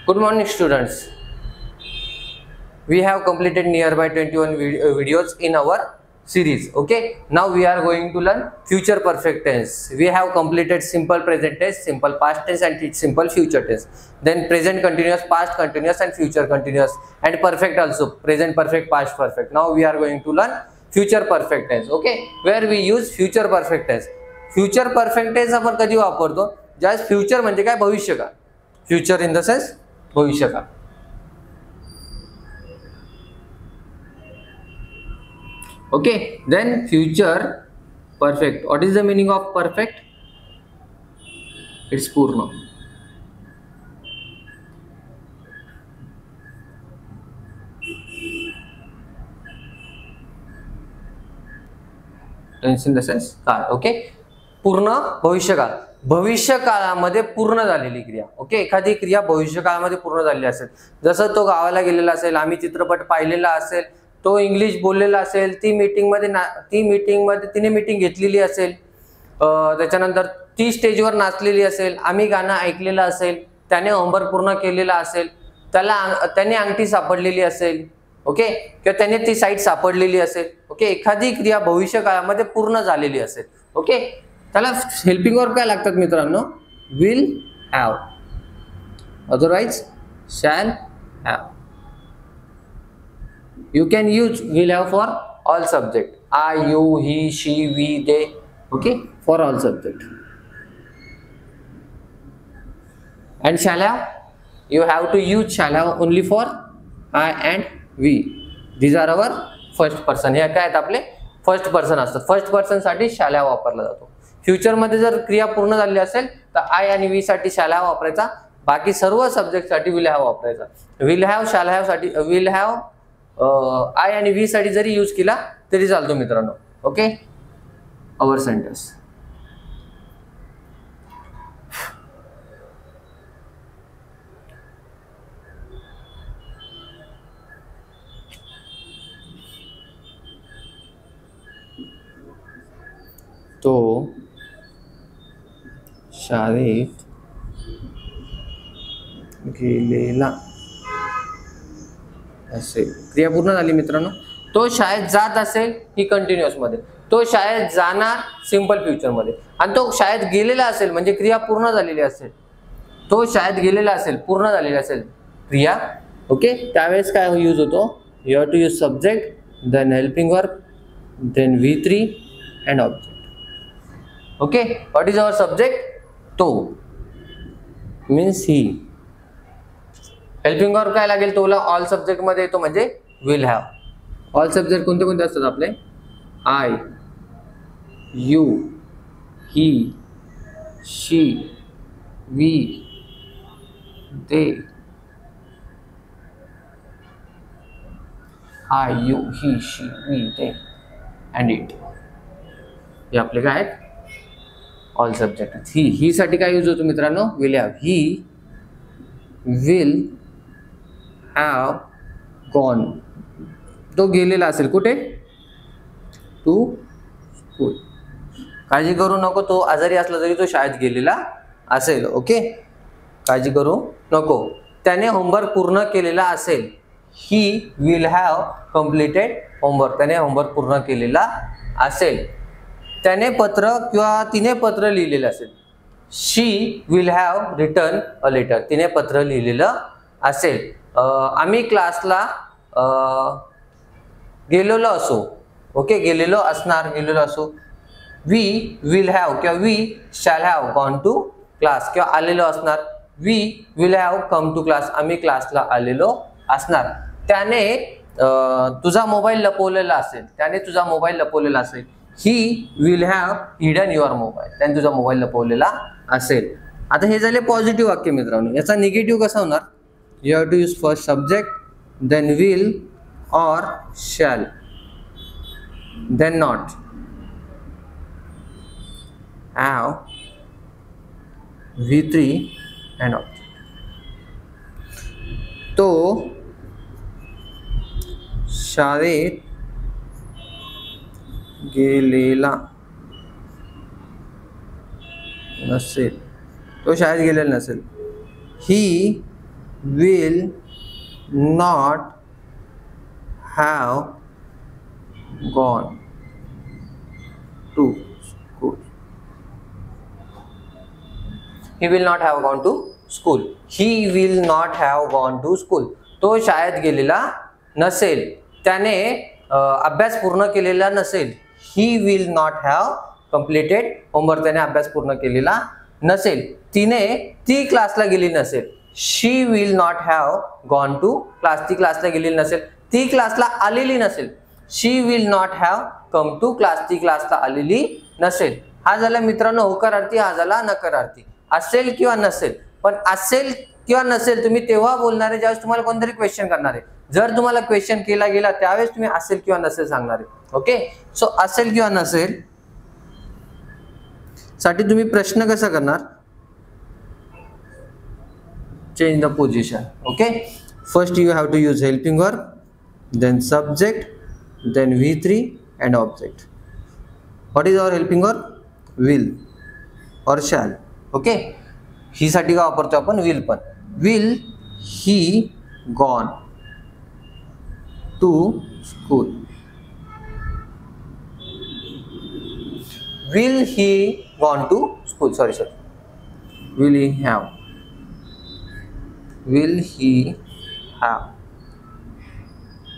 Good morning, students. We have completed nearby 21 videos in our series. Okay, now we are going to learn future perfect tense. We have completed simple present tense, simple past tense, and simple future tense. Then present continuous, past continuous, and future continuous, and perfect also, present perfect, past perfect. Now we are going to learn future perfect tense. Okay, where we use future perfect tense. Future perfect tense आपण कधी वापरतो? ज्यावेळेस future म्हणजे काय, भविष्यकाळ. Future in the sense भविष्यकाळ. Okay, then future perfect. What is the meaning of perfect? It's purna. Tense in the sense काळ. Okay, पूर्ण भविष्यकाळ. भविष्यकाळामध्ये पूर्ण झालेली क्रिया. ओके, एखादी क्रिया भविष्यकाळामध्ये पूर्ण झालेली असेल, जसं तो गावाला गेलेला असेल, आम्ही चित्रपट पाहिलेला असेल, तो इंग्लिश बोललेला असेल, ती मीटिंगमध्ये तिने मीटिंग घेतलेली असेल, त्याच्यानंतर ती स्टेजवर नाचलेली असेल, आम्ही गाणं ऐकलेलं असेल, त्याने होमवर्क पूर्ण केलेला असेल, त्याने अंगठी सापडलेली असेल, ओके, किंवा त्याने ती साईट सापडलेली असेल. ओके, एखादी क्रिया भविष्यकाळामध्ये पूर्ण झालेली असेल. ओके, त्याला हेल्पिंग वर्ब काय लागतात मित्रांनो? Will have, otherwise shall have. You can use will have for all subject. I, you, he, she, we, they. Okay, for all subject. And shall have, you have to use shall have only for I and we. These are our first person. हे काय आहेत आपले first person असतात. First person साठी shall have वापरला जातो. Future मध्ये जर क्रिया पूर्ण झाली असेल तर I आणि we साठी shall have वापरायचा. बाकी सर्व सब्जेक्ट साठी will have वापरायचा. will have, shall have साठी will have आय आणि व्ही साठी जरी यूज केला तरी चालतो मित्रांनो. Okay, our sentence. तो शाळेत गेलेला असेल. क्रिया पूर्ण झाली मित्रांनो. तो शाळेत जात असेल ही कंटिन्युअस मध्ये, तो शाळेत जाणार सिंपल फ्युचर मध्ये, आणि तो शाळेत गेलेला असेल म्हणजे क्रिया पूर्ण झालेली असेल. तो शाळेत गेलेला असेल, पूर्ण झालेली असेल क्रिया. ओके, त्यावेळेस काय यूज होतो? You have to use subject, then helping verb, then V3 and object. Okay, what is our subject? तो मीन्स ही. हेल्पिंग वर्ब काय लागेल तोला? ऑल सब्जेक्ट मध्ये येतो म्हणजे विल हॅव. ऑल सब्जेक्ट कोणते कोणते असतात आपले? I, you, he, she, we, they. I, you, he, she, we, they and it. हे आपले काय आहेत? All subject. ही साठी काय यूज होतो मित्रांनो? Will have. He will have gone. तो गेलेला असेल कुठे? To school. काळजी करू नको, तो आजारी असला तरी तो शाळेत गेलेला असेल. ओके, काळजी करू नको. त्याने होमवर्क पूर्ण केलेला असेल. ही विल हॅव कम्प्लिटेड होमवर्क. त्याने होमवर्क पूर्ण केलेला असेल. त्याने पत्र किंवा तिने पत्र लिहिलेलं असेल. She will have return a letter. तिने पत्र लिहिलेलं असेल. आम्ही क्लासला गेलेलो असो. ओके, गेलेलो असणार, गेलेलो असो. वी विल हॅव किंवा we shall have gone to class, किंवा आलेलो असणार. We will have come to class. आम्ही क्लासला आलेलो असणार. त्याने तुझा मोबाईल लपवलेला असेल. त्याने तुझा मोबाईल लपवलेला असेल. ही will have hidden your mobile. त्याने तुझा मोबाईल लपवलेला असेल. आता हे झाले पॉझिटिव्ह वाक्य मित्रांनो. याचा निगेटिव्ह कसा होणार? You have to use first subject, then will or shall, then not. Have, V3 and object. तो शाळेत गेलेला नसेल. तो शाळेत गेलेला नसेल. ही will not have gone to school. He will not have gone to school. He will not have gone to school. तो शाळेत गेलेला नसेल, त्याने अभ्यास पूर्ण केलेला नसेल. He will not have completed homework. त्याने अभ्यास पूर्ण केलेला नसेल. ती क्लासला गेली नसेल. She will not have gone to class. ती क्लासला गेलेली नसेल. ती क्लासला आलेली नसेल. She will not have come to class. ती क्लासला आलेली नसेल. हा झाला मित्रांनो होकारार्थी, हा झाला नकारार्थी. असेल किंवा नसेल. पण असेल किंवा नसेल तुम्ही तेव्हा बोलणार आहे ज्यावेळेस तुम्हाला कोणतरी क्वेश्चन करणार आहे. जर तुम्हाला क्वेश्चन केला गेला त्यावेळेस तुम्ही असेल किंवा नसेल सांगणार आहे. ओके, सो असेल किंवा नसेल साठी तुम्ही प्रश्न कसा करणार? Change the position. Okay, first you have to use helping verb, then subject, then V3 and object. What is our helping verb? Will or shall. Okay, ही साठी का वापरतो आपण? will. पण will he gone to school? Will he gone to school? Sorry. Will he have? Will he have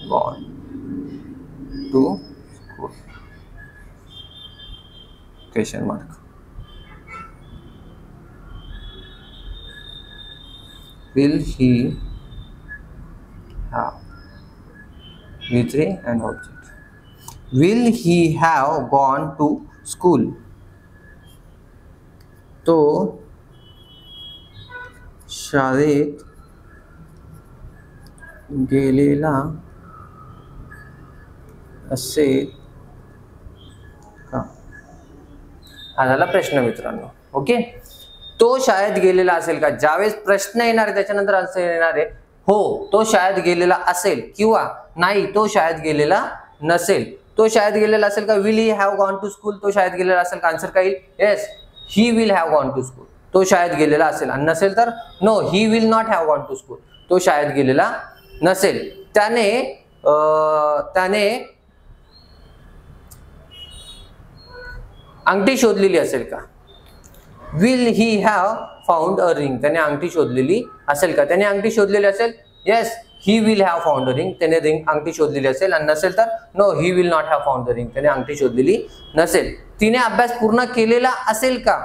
gone to school? Question mark. Will he have? V3 and object. Will he have gone to school? तो शाळेत गेलेला असेल का? हा झाला प्रश्न मित्रांनो. Okay, तो शाळेत गेलेला असेल का? ज्यावेळेस प्रश्न येणार आहे त्याच्यानंतर आन्सर येणार आहे हो तो शाळेत गेलेला असेल किंवा नाही तो शाळेत गेलेला नसेल. तो शाळेत गेलेला असेल का? Will he have gone to school. तो शाळेत गेलेला असेल का? आन्सर काय येईल? Yes, he will have gone to school. तो शाळेत गेलेला असेल. आणि नसेल तर no, he will not have gone to school. तो शाळेत गेलेला नसेल. त्याने अंगठी शोधलेली असेल का? Will he have found a ring. त्याने अंगठी शोधलेली असेल का? त्याने अंगठी शोधलेली असेल. Yes, he will have found a ring. त्याने अंगठी शोधलेली असेल. आणि नसेल तर no, he will not have found a ring. त्याने अंगठी शोधलेली नसेल. तिने अभ्यास पूर्ण केलेला असेल का?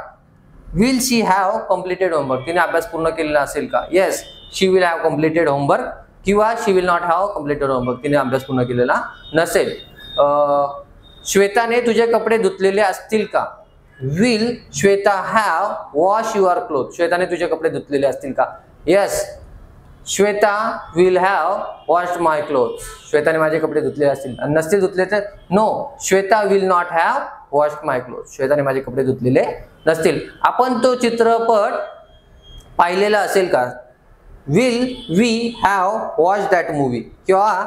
Will she have completed homework. तिने अभ्यास पूर्ण केलेला असेल का? Yes, she will have completed homework किंवा she will not have completed homework. तिने अभ्यास पूर्ण केलेला नसेल. श्वेताने तुझे कपडे धुतलेले असतील का? Will Shweta have wash your cloth. श्वेताने तुझे कपडे धुतलेले असतील का? Yes, Shweta will have washed my cloth. श्वेताने माझे कपडे धुतलेले असतील. आणि नसतील धुतले तर no, Shweta will not have washed my cloth. श्वेताने माझे कपडे धुतलेले नसतील. आपण तो चित्रपट पाहिलेला असेल का? Will we have watch that movie किंवा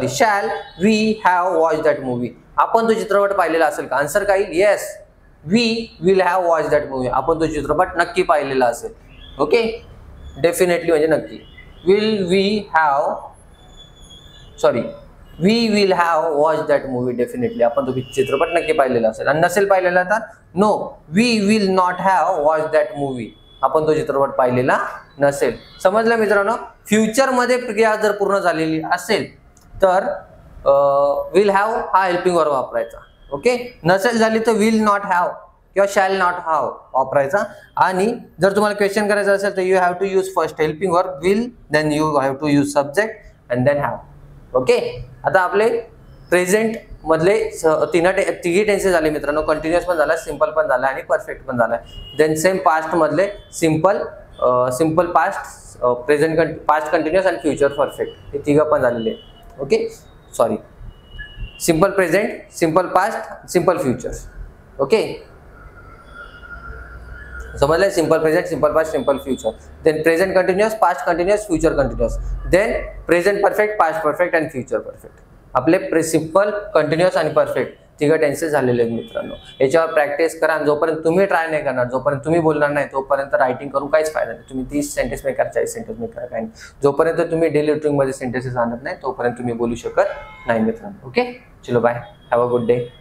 shall we have watch that movie. आपण तो चित्रपट पाहिलेला असेल का? आन्सर काय येईल? Yes, we will have watch that movie. आपण तो चित्रपट नक्की पाहिलेला असेल. ओके, डेफिनेटली म्हणजे नक्की. We will have watch that movie. Definitely आपण तो चित्रपट नक्की पाहिलेला असेल. आणि नसेल पाहिलेला तर no, we will not have watch that movie. आपण तो चित्रपट पाहिलेला नसेल. समजलं मित्रांनो? फ्युचर मध्ये क्रिया जर पूर्ण झालेली असेल तर विल हॅव हा हेल्पिंग वर्ब वापरायचा. ओके, नसेल झाली तर विल नॉट हॅव किंवा शॅल नॉट हॅव वापरायचा. आणि जर तुम्हाला क्वेश्चन करायचं असेल तर you have to use first helping verb will, then you have to use subject and then have. Okay, आता आपले प्रेझेंट मधले तिघी टेन्सेस झाले मित्रांनो. कंटिन्युअस पण झाला, सिंपल पण झाला आणि परफेक्ट पण झाला. देन सेम पास्ट मधले simple past, present past continuous आणि फ्युचर परफेक्ट हे तिघं पण झालेले. Okay, sorry, simple present, simple past, simple future. Okay, समजलं? Simple present, simple past, simple future. Then present continuous, past continuous, future continuous. Then present perfect, past perfect आणि future perfect. आपले simple, continuous आणि perfect तिघं tenses झालेले आहेत मित्रांनो. याच्यावर practice करा. जोपर्यंत तुम्ही ट्राय नाही करणार, जोपर्यंत तुम्ही बोलणार नाही, तोपर्यंत रायटिंग करून काहीच फायदा नाही. तुम्ही 30 सेंटेन्स में करा, 40 सेंटेन्स में करा, काही नाही. जोपर्यंत तुम्ही डेली रुटीन मध्ये सेंटेन्सेस आणत नाही, तोपर्यंत तुम्ही बोलू शकत नाही मित्रांनो. ओके, चलो bye, have a good day.